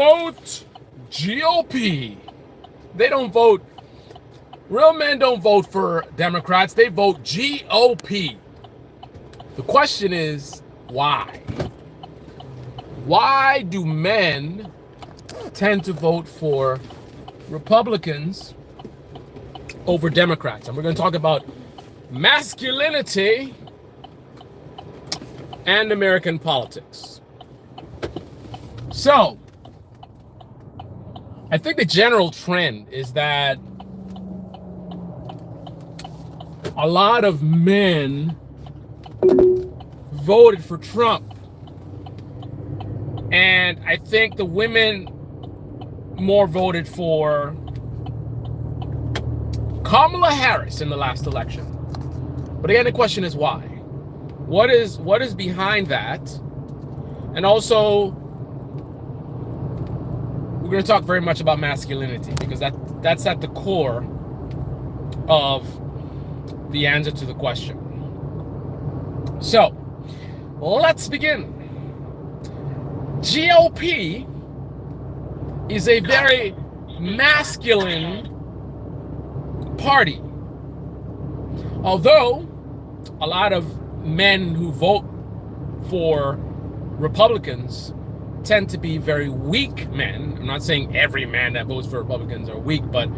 vote GOP. They don't vote. Real men don't vote for Democrats. They vote GOP. The question is, why? Why do men tend to vote for Republicans over Democrats? And we're going to talk about masculinity and American politics. So, I think the general trend is that a lot of men voted for Trump. And I think the women more voted for Kamala Harris in the last election. But again, the question is why? What is behind that? And also, we're going to talk very much about masculinity because that's at the core of the answer to the question. So, let's begin. GOP is a very masculine party. Although a lot of men who vote for Republicans tend to be very weak men. I'm not saying every man that votes for Republicans are weak, but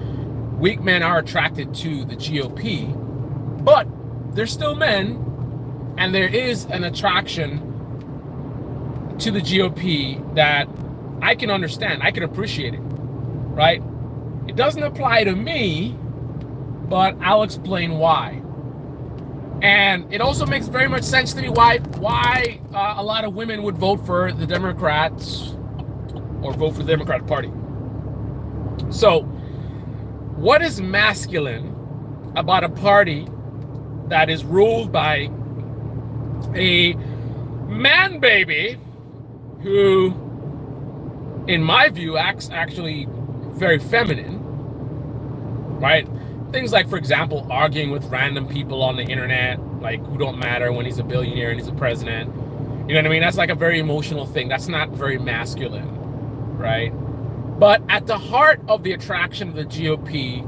weak men are attracted to the GOP. But they're still men, and there is an attraction to the GOP that I can understand. I can appreciate it, right? It doesn't apply to me, but I'll explain why. And it also makes very much sense to me why a lot of women would vote for the Democrats or vote for the Democratic Party. So, what is masculine about a party that is ruled by a man baby who, in my view, acts actually very feminine, right? Things like, for example, arguing with random people on the internet, like who don't matter when he's a billionaire and he's a president. You know what I mean? That's like a very emotional thing. That's not very masculine, right? But at the heart of the attraction of the GOP,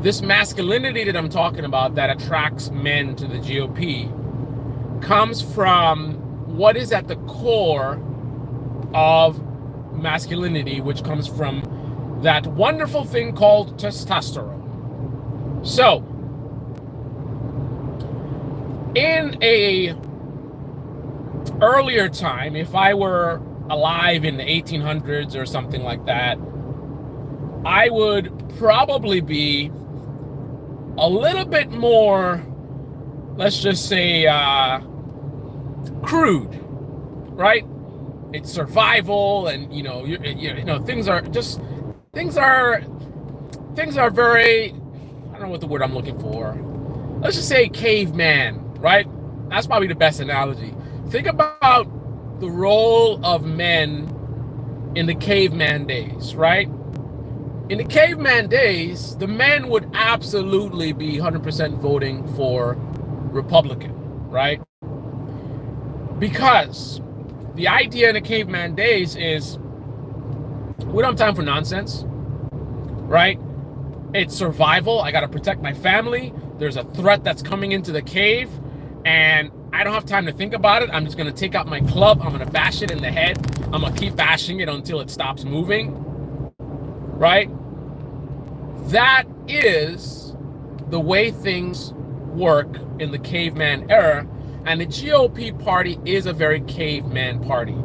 this masculinity that I'm talking about that attracts men to the GOP comes from what is at the core of masculinity, which comes from that wonderful thing called testosterone. So, in a earlier time, if I were alive in the 1800s or something like that, I would probably be a little bit more, let's just say, crude, right? It's survival, and you know, things are very, I don't know what the word I'm looking for. Let's just say caveman, right? That's probably the best analogy. Think about the role of men in the caveman days, right? In the caveman days, the men would absolutely be 100% voting for Republican, right? Because the idea in the caveman days is we don't have time for nonsense, right? It's survival. I got to protect my family. There's a threat that's coming into the cave, and I don't have time to think about it. I'm just going to take out my club. I'm going to bash it in the head. I'm going to keep bashing it until it stops moving, right? That is the way things work in the caveman era, and the GOP party is a very caveman party.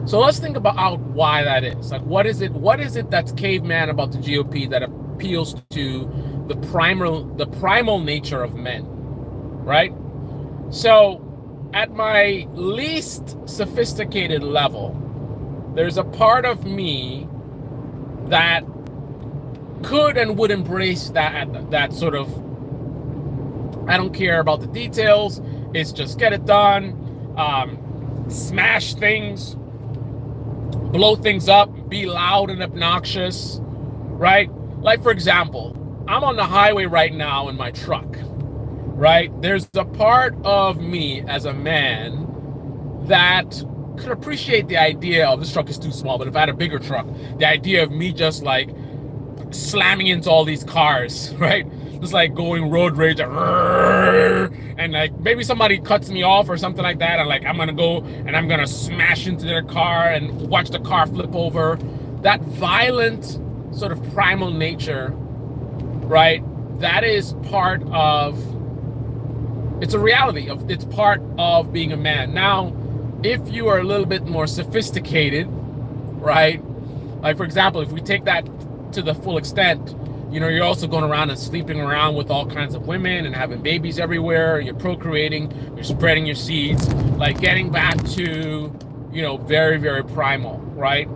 So let's think about why that is. Like, what is it that's caveman about the GOP that appeals to the primal nature of men, right? So at my least sophisticated level, there's a part of me that could and would embrace that sort of, I don't care about the details, it's just get it done, smash things, blow things up, be loud and obnoxious, right? Like, for example, I'm on the highway right now in my truck, right? There's a part of me as a man that could appreciate the idea of this truck is too small, but if I had a bigger truck, the idea of me just like slamming into all these cars, right? Just like going road rage and like maybe somebody cuts me off or something like that, and like I'm gonna go and I'm gonna smash into their car and watch the car flip over. That violent sort of primal nature, right? That is part of, it's a reality of, it's part of being a man. Now, if you are a little bit more sophisticated, right? Like for example, if we take that to the full extent, you know, you're also going around and sleeping around with all kinds of women and having babies everywhere. You're procreating, you're spreading your seeds, like getting back to, you know, very, very primal, right?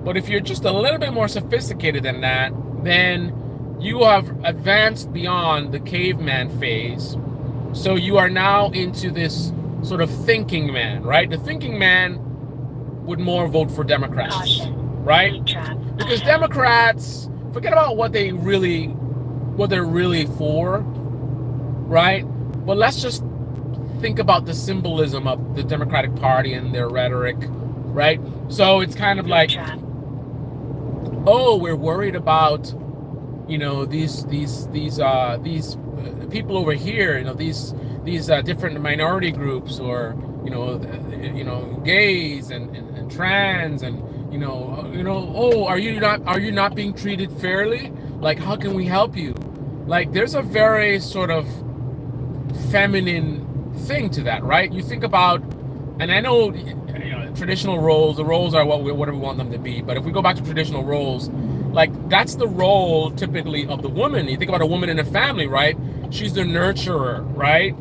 But if you're just a little bit more sophisticated than that, then you have advanced beyond the caveman phase. So you are now into this sort of thinking man, right? The thinking man would more vote for Democrats, right? Because Democrats, forget about what they're really for, right? But let's just think about the symbolism of the Democratic Party and their rhetoric, right? So it's kind of like, oh, we're worried about, you know, these people over here, you know, these different minority groups, or you know, gays and trans, and you know, oh, are you not being treated fairly? Like, how can we help you? Like, there's a very sort of feminine thing to that, right? You think about, and I know, you know, traditional roles, the roles are whatever we want them to be, but if we go back to traditional roles, like that's the role typically of the woman. You think about a woman in a family, right? She's the nurturer, right?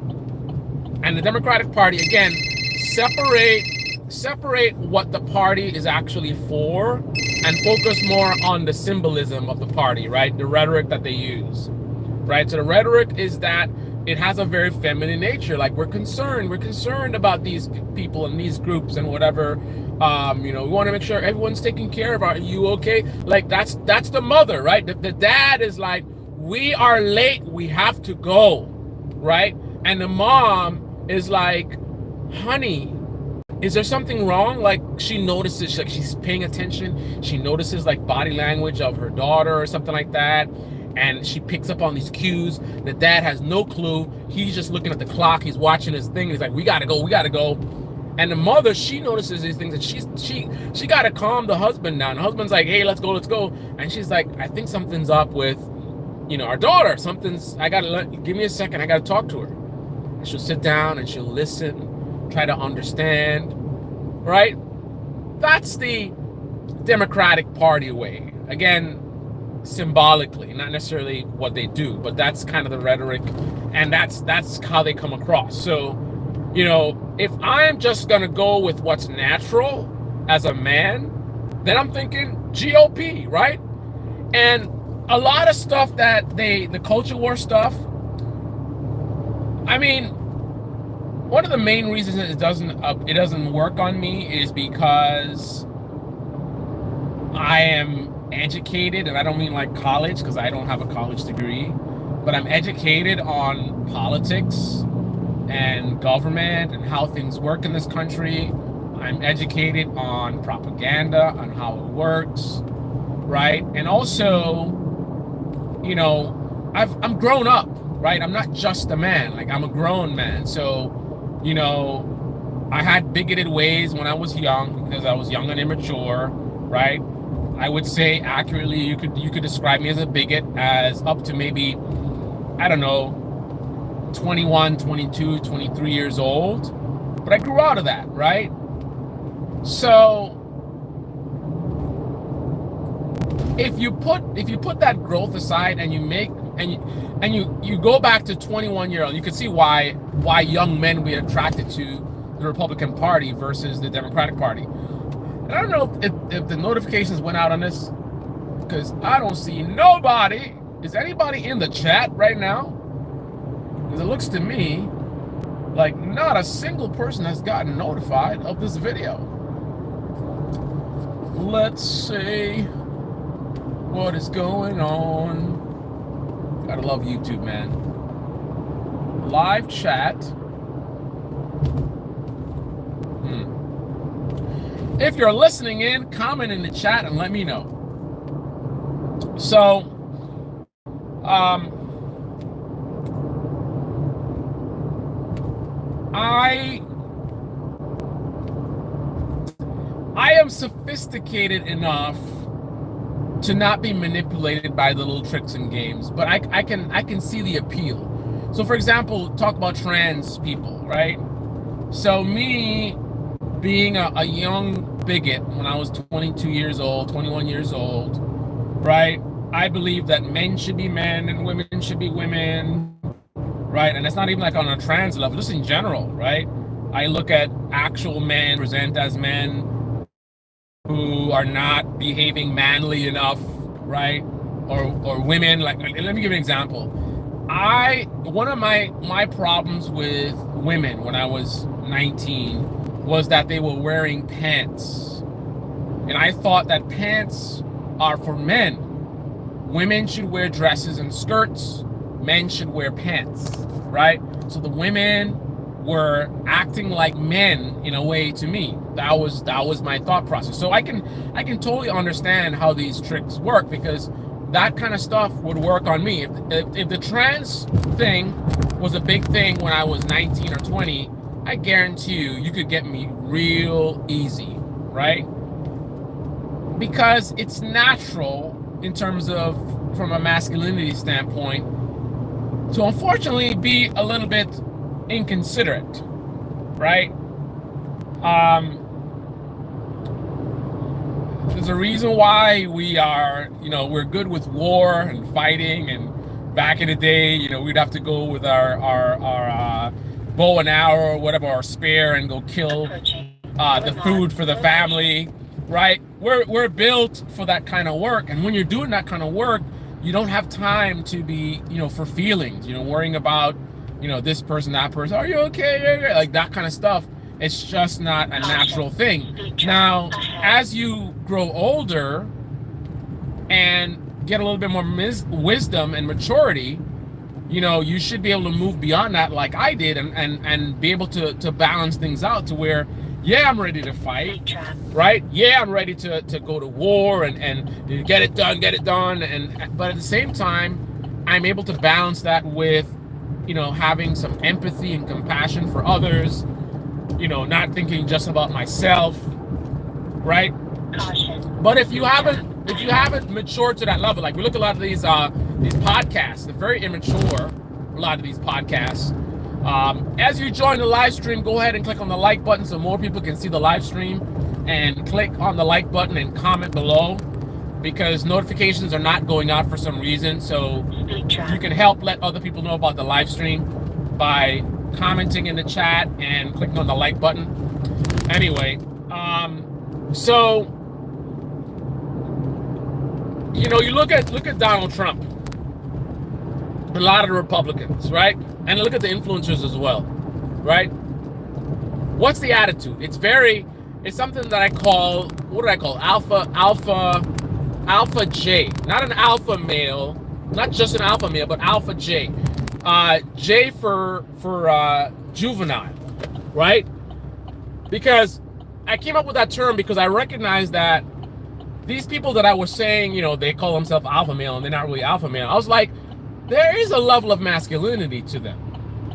And the Democratic Party, again, separate what the party is actually for and focus more on the symbolism of the party, right? The rhetoric that they use, right? So the rhetoric is that it has a very feminine nature. Like, we're concerned about these people and these groups and whatever. You know, we want to make sure everyone's taken care of. Are you okay? Like, that's the mother, right? The dad is like, we are late, we have to go, right? And the mom is like, honey, is there something wrong? Like, she notices, like, she's paying attention. She notices like body language of her daughter or something like that. And she picks up on these cues. The dad has no clue. He's just looking at the clock. He's watching his thing. He's like, we gotta go. And the mother, she notices these things, and she gotta calm the husband down. The husband's like, hey, let's go. And she's like, I think something's up with, you know, our daughter. Give me a second. I gotta talk to her. And she'll sit down and she'll listen, try to understand, right? That's the Democratic Party way. Again, symbolically, not necessarily what they do, but that's kind of the rhetoric, and that's how they come across. So, you know, if I'm just gonna go with what's natural as a man, then I'm thinking GOP, right? And a lot of stuff that the culture war stuff, I mean, one of the main reasons it doesn't work on me is because I am educated, and I don't mean like college, because I don't have a college degree, but I'm educated on politics and government and how things work in this country. I'm educated on propaganda, on how it works, right? And also, you know, I'm grown up, right? I'm not just a man, like I'm a grown man. So, you know, I had bigoted ways when I was young because I was young and immature, right? I would say accurately, you could describe me as a bigot as up to maybe, I don't know, 21, 22, 23 years old. But I grew out of that, right? So if you put that growth aside and you go back to 21-year-old, you can see why young men would be attracted to the Republican Party versus the Democratic Party. And I don't know if the notifications went out on this, because I don't see nobody. Is anybody in the chat right now? Because it looks to me like not a single person has gotten notified of this video. Let's see what is going on. Gotta love YouTube, man. Live chat. If you're listening in, comment in the chat and let me know. So, I am sophisticated enough to not be manipulated by the little tricks and games, but I can see the appeal. So for example, talk about trans people, right? So me being a young bigot when I was 22 years old, 21 years old, right? I believe that men should be men and women should be women, right? And it's not even like on a trans level, just in general, right? I look at actual men present as men who are not behaving manly enough, right? Or women, like, let me give you an example. One of my problems with women when I was 19 was that they were wearing pants. And I thought that pants are for men. Women should wear dresses and skirts. Men should wear pants, right? So the women were acting like men in a way to me. That was my thought process. So I can totally understand how these tricks work, because that kind of stuff would work on me. If the trans thing was a big thing when I was 19 or 20, I guarantee you could get me real easy, right? Because it's natural in terms of, from a masculinity standpoint, to unfortunately be a little bit inconsiderate, right? There's a reason why we are, we're good with war and fighting. And back in the day, we'd have to go with our bow and arrow or whatever, our spear, and go kill the food for the family, right? We're built for that kind of work. And when you're doing that kind of work, you don't have time to be, for feelings, worrying about, this person, that person, are you okay? Like that kind of stuff. It's just not a natural thing. Now, as you grow older and get a little bit more wisdom and maturity, you should be able to move beyond that, like I did, and be able to balance things out to where, yeah, I'm ready to fight, right? Yeah, I'm ready to go to war and get it done, but at the same time, I'm able to balance that with, having some empathy and compassion for others, not thinking just about myself, right? But if you haven't matured to that level, like we look at a lot of these podcasts, they're very immature, a lot of these podcasts. As you join the live stream, go ahead and click on the like button so more people can see the live stream, and click on the like button and comment below, because notifications are not going out for some reason. So you can help let other people know about the live stream by commenting in the chat and clicking on the like button. Anyway, so you look at Donald Trump, a lot of the Republicans, right? And look at the influencers as well, right? What's the attitude? It's something that I call, what do I call? Alpha J. Not an alpha male, not just an alpha male, but Alpha J. J for juvenile, right? Because I came up with that term because I recognize that these people that I was saying, they call themselves alpha male and they're not really alpha male. I was like, there is a level of masculinity to them,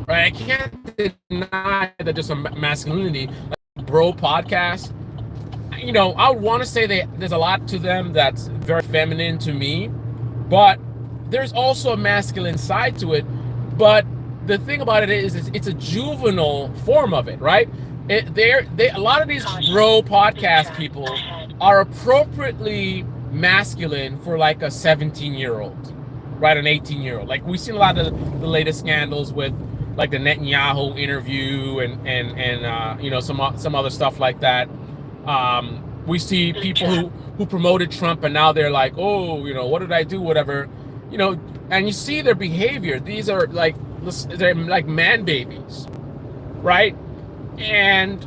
right? I can't deny that there's some masculinity. Like Bro podcast, I would want to say that there's a lot to them that's very feminine to me, but there's also a masculine side to it. But the thing about it is it's a juvenile form of it, right? A lot of these bro podcast people are appropriately masculine for like a 17-year-old, right? An 18-year-old. Like we've seen a lot of the latest scandals with like the Netanyahu interview and some other stuff like that. We see people who promoted Trump and now they're like, oh, what did I do? Whatever, and you see their behavior. These are they're like man babies, right? And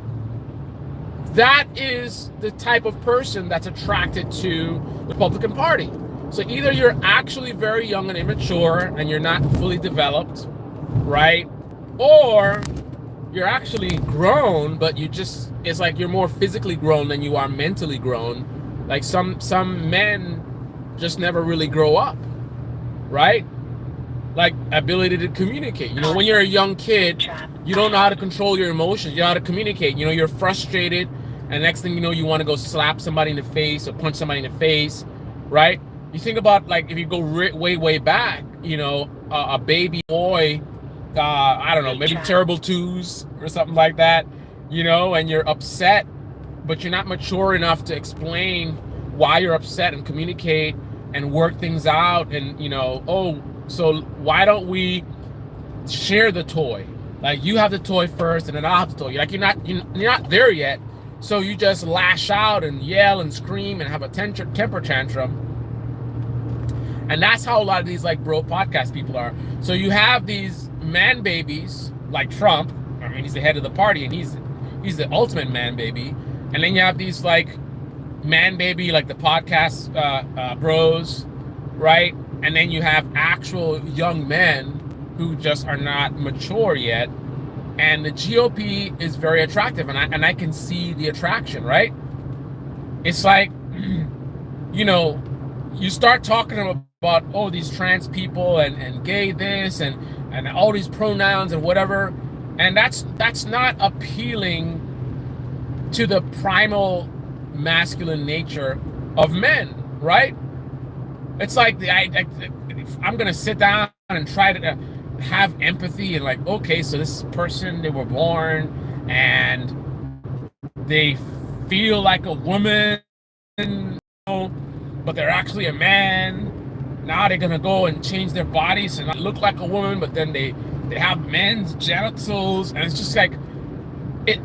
that is the type of person that's attracted to the Republican Party. So either you're actually very young and immature and you're not fully developed, right? Or you're actually grown, but it's like you're more physically grown than you are mentally grown. Like some men just never really grow up, right? Like ability to communicate. You know, when you're a young kid, you don't know how to control your emotions. You know how to communicate. You know, you're frustrated, and next thing you know, you want to go slap somebody in the face or punch somebody in the face, right? You think about, like, if you go way back, you know, a baby boy, I don't know, maybe terrible twos or something like that, you know, and you're upset, but you're not mature enough to explain why you're upset and communicate and work things out. And, you know, oh, so why don't we share the toy? Like, you have the toy first and then I'll have the toy. Like, you're not there yet. So you just lash out and yell and scream and have a temper tantrum. And that's how a lot of these, like, bro podcast people are. So you have these man babies like Trump. I mean, he's the head of the party and he's the ultimate man baby. And then you have these, like, man baby, like the podcast bros, right? And then you have actual young men who just are not mature yet. And the GOP is very attractive, and I can see the attraction, right? It's like, you know, you start talking about, oh, these trans people and gay this and all these pronouns and whatever, and that's not appealing to the primal masculine nature of men, right? It's like I'm gonna sit down and try to have empathy and, like, okay, so this person, they were born and they feel like a woman, you know, but they're actually a man. Now they're gonna go and change their bodies and not look like a woman, but then they have men's genitals, and it's just like it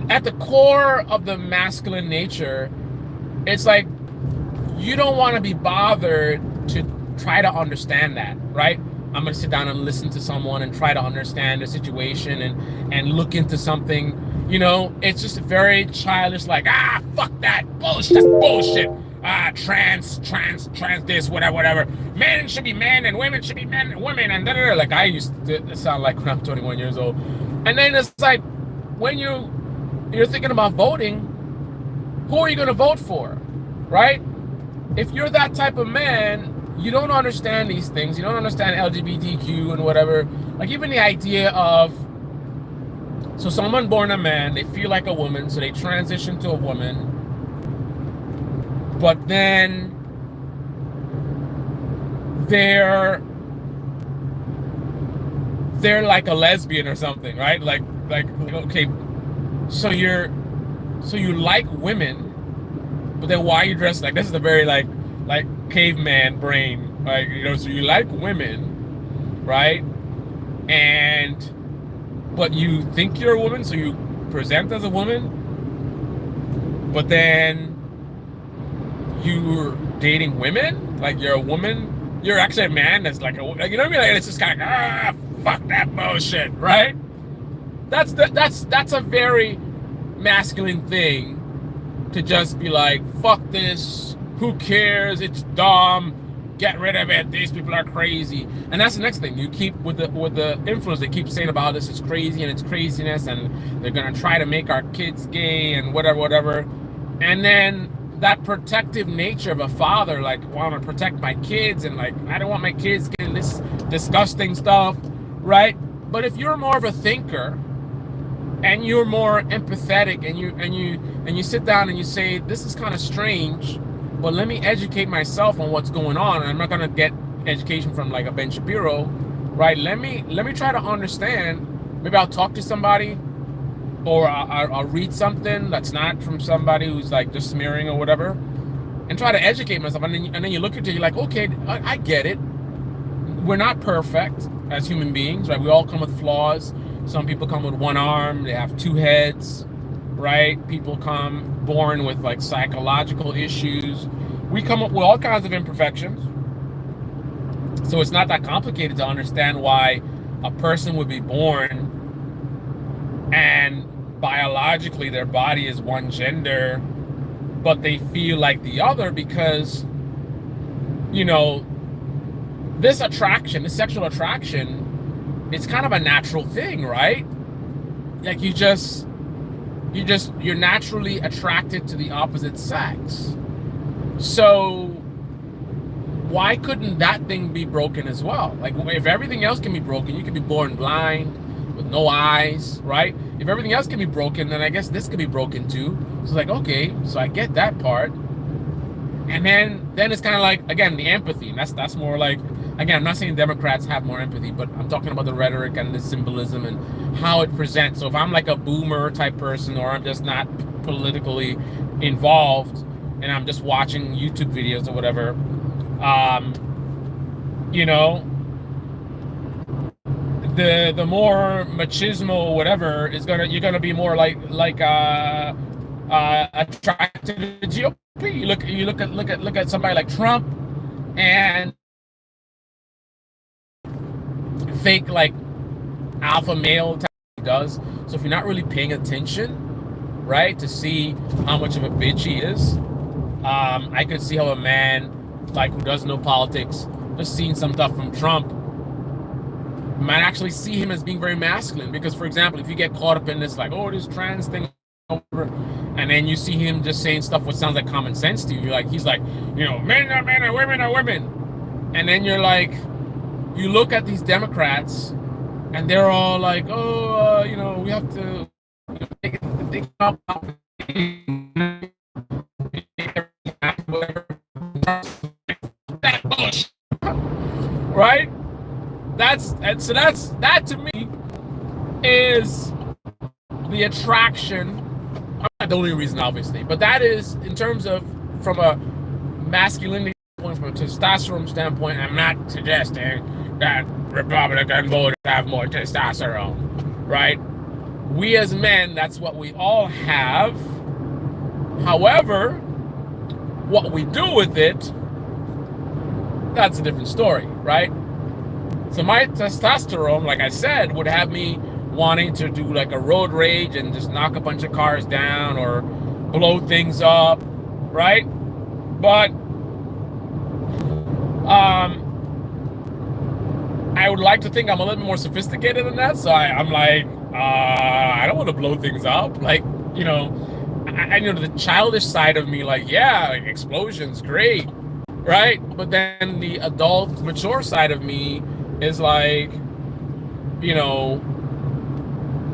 at the core of the masculine nature. It's like you don't want to be bothered to try to understand that, right? I'm gonna sit down and listen to someone and try to understand the situation and look into something. You know, it's just very childish, like, fuck that bullshit, that's bullshit. Trans this, whatever. Men should be men and women should be men and women and da-da-da. Like I used to sound like when I'm 21 years old. And then it's like, when you're thinking about voting, who are you gonna vote for, right? If you're that type of man, you don't understand these things. You don't understand LGBTQ and whatever. Like, even the idea of, so someone born a man, they feel like a woman, so they transition to a woman, but then they're like a lesbian or something, right? Like okay, so you like women, but then why are you dressed like this? Is a very like caveman brain, like, you know, so you like women, right? But you think you're a woman, so you present as a woman, but then you're dating women, like you're a woman, you're actually a man that's like a, you know what I mean? Like, it's just kind of fuck that bullshit, right? That's a very masculine thing to just be like, fuck this, who cares, it's dumb, get rid of it, these people are crazy. And that's the next thing. You keep with the influence, they keep saying about how this is crazy and it's craziness and they're gonna try to make our kids gay and whatever. And then that protective nature of a father, like, well, I want to protect my kids and, like, I don't want my kids getting this disgusting stuff, right? But if you're more of a thinker and you're more empathetic and you sit down and you say, this is kind of strange, but let me educate myself on what's going on. And I'm not gonna get education from like a Ben Shapiro, right? Let me try to understand. Maybe I'll talk to somebody, or I'll read something that's not from somebody who's like just smearing or whatever, and try to educate myself. And then you look at it, you're like, okay, I get it. We're not perfect as human beings, right? We all come with flaws. Some people come with one arm, they have two heads, right? People come born with like psychological issues. We come up with all kinds of imperfections. So it's not that complicated to understand why a person would be born and biologically their body is one gender, but they feel like the other, because, you know, this sexual attraction, it's kind of a natural thing, right? like you're naturally attracted to the opposite sex. So why couldn't that thing be broken as well? Like, if everything else can be broken, you can be born blind with no eyes, right? If everything else can be broken, then I guess this could be broken too. So it's like, okay, so I get that part. And then it's kind of like, again, the empathy. And that's more like, again, I'm not saying Democrats have more empathy, but I'm talking about the rhetoric and the symbolism and how it presents. So if I'm like a boomer type person, or I'm just not politically involved and I'm just watching YouTube videos or whatever, you know, the more machismo whatever is you're gonna be more like attracted to the GOP. You look at somebody like Trump and fake like alpha male type he does. So if you're not really paying attention, right, to see how much of a bitch he is, I could see how a man like who doesn't know politics, just seeing some stuff from Trump, might actually see him as being very masculine. Because, for example, if you get caught up in this like, oh, this trans thing, and then you see him just saying stuff what sounds like common sense to you, you're like, he's like, you know, men are men and women are women, and then you're like, you look at these Democrats and they're all like, oh, you know, we have to think about that bullshit, right? That to me is the attraction. Not the only reason, obviously, but that is in terms of from a masculinity standpoint, from a testosterone standpoint. I'm not suggesting that Republican voters have more testosterone, right? We as men, that's what we all have. However, what we do with it, that's a different story, right? So my testosterone, like I said, would have me wanting to do like a road rage and just knock a bunch of cars down or blow things up, right? But I would like to think I'm a little more sophisticated than that. So I'm like, I don't want to blow things up. Like, you know, I know the childish side of me, like, yeah, like explosions, great, right? But then the adult, mature side of me is like, you know,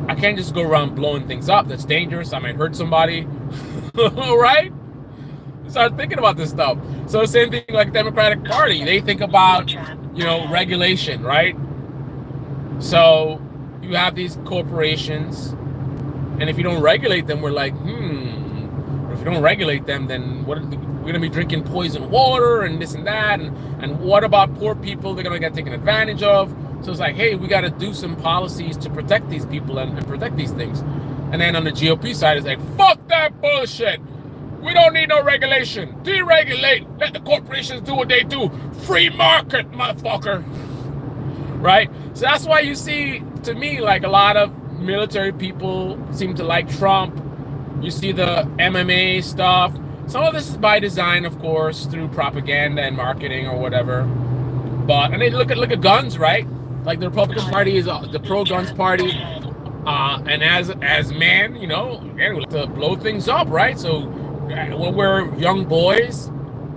I can't just go around blowing things up. That's dangerous. I might hurt somebody, right? Start thinking about this stuff. So the same thing like Democratic Party, they think about, you know, regulation, right? So you have these corporations, and if you don't regulate them, we're like, or if you don't regulate them, then what? We're gonna be drinking poison water and this and that, and what about poor people? They're gonna get taken advantage of. So it's like, hey, we got to do some policies to protect these people and protect these things. And then on the GOP side, it's like, fuck that bullshit. We don't need no regulation. Deregulate. Let the corporations do what they do. Free market, motherfucker. Right? So that's why you see, to me, like a lot of military people seem to like Trump. You see the MMA stuff. Some of this is by design, of course, through propaganda and marketing or whatever. But, and then look at guns, right? Like the Republican Party is the pro-guns party, and as men, you know, again, we like to blow things up, right? So when we're young boys,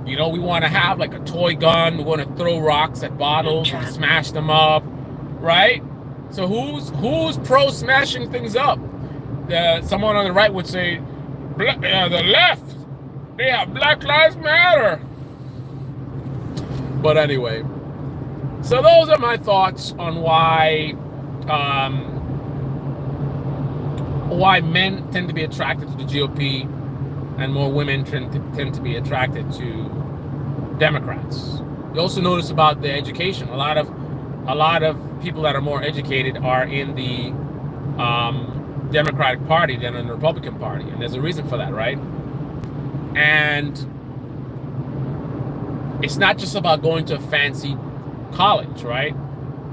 you know, we want to have like a toy gun. We want to throw rocks at bottles and smash them up, right? So who's pro smashing things up? Someone on the right would say, the left, yeah, Black Lives Matter. But anyway. So those are my thoughts on why men tend to be attracted to the GOP and more women tend to be attracted to Democrats. You also notice about the education. A lot of people that are more educated are in the Democratic Party than in the Republican Party, and there's a reason for that, right? And it's not just about going to a fancy college, right?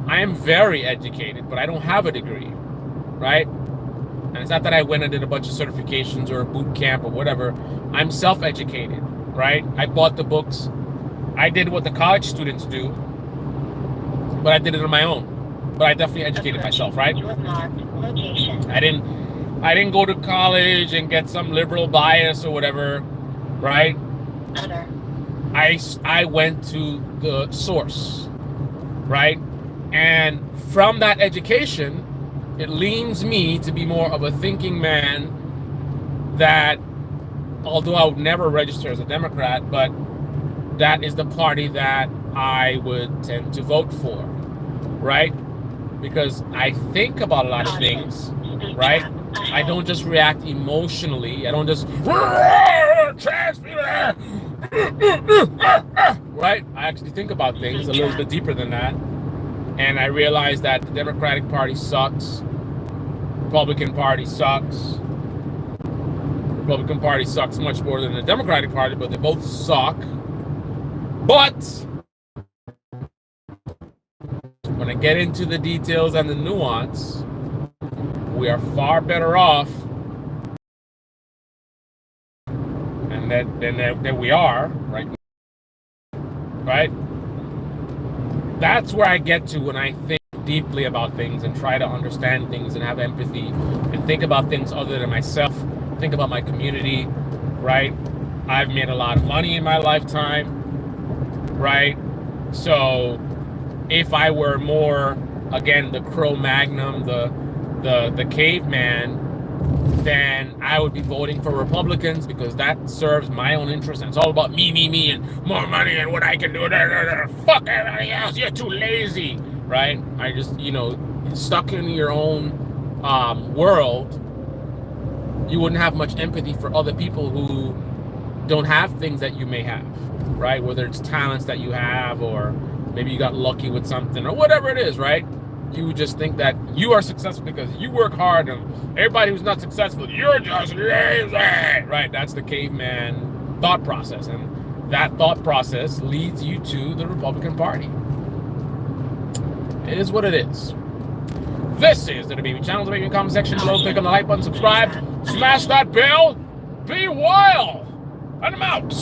I am very educated, but I don't have a degree, right? And it's not that I went and did a bunch of certifications or a boot camp or whatever. I'm self-educated, right? I bought the books. I did what the college students do, but I did it on my own. But I definitely educated myself, right? Location. I didn't go to college and get some liberal bias or whatever, right? Utter. I went to the source, right? And from that education, it leans me to be more of a thinking man that, although I would never register as a Democrat, but that is the party that I would tend to vote for, right? Because I think about a lot of things, right? I don't just react emotionally. I don't just right? I actually think about things a little bit deeper than that. And I realize that the Democratic Party sucks. Republican Party sucks. Republican Party sucks much more than the Democratic Party, but they both suck. But when I get into the details and the nuance, we are far better off than we are right now. Right? That's where I get to when I think deeply about things and try to understand things and have empathy and think about things other than myself, think about my community, right? I've made a lot of money in my lifetime, right? So if I were more, again, the Cro-Magnon, the caveman, then I would be voting for Republicans because that serves my own interest. And it's all about me, and more money and what I can do. Fuck everybody else. You're too lazy, right? I just, stuck in your own world, you wouldn't have much empathy for other people who don't have things that you may have, right? Whether it's talents that you have, or maybe you got lucky with something, or whatever it is, right? You would just think that you are successful because you work hard, and everybody who's not successful, you're just lazy, right? That's the caveman thought process, and that thought process leads you to the Republican Party. It is what it is. This is the Baby Channel. Make me a comment section below. Click on the like button, subscribe, smash that bell. Be wild, and I'm out.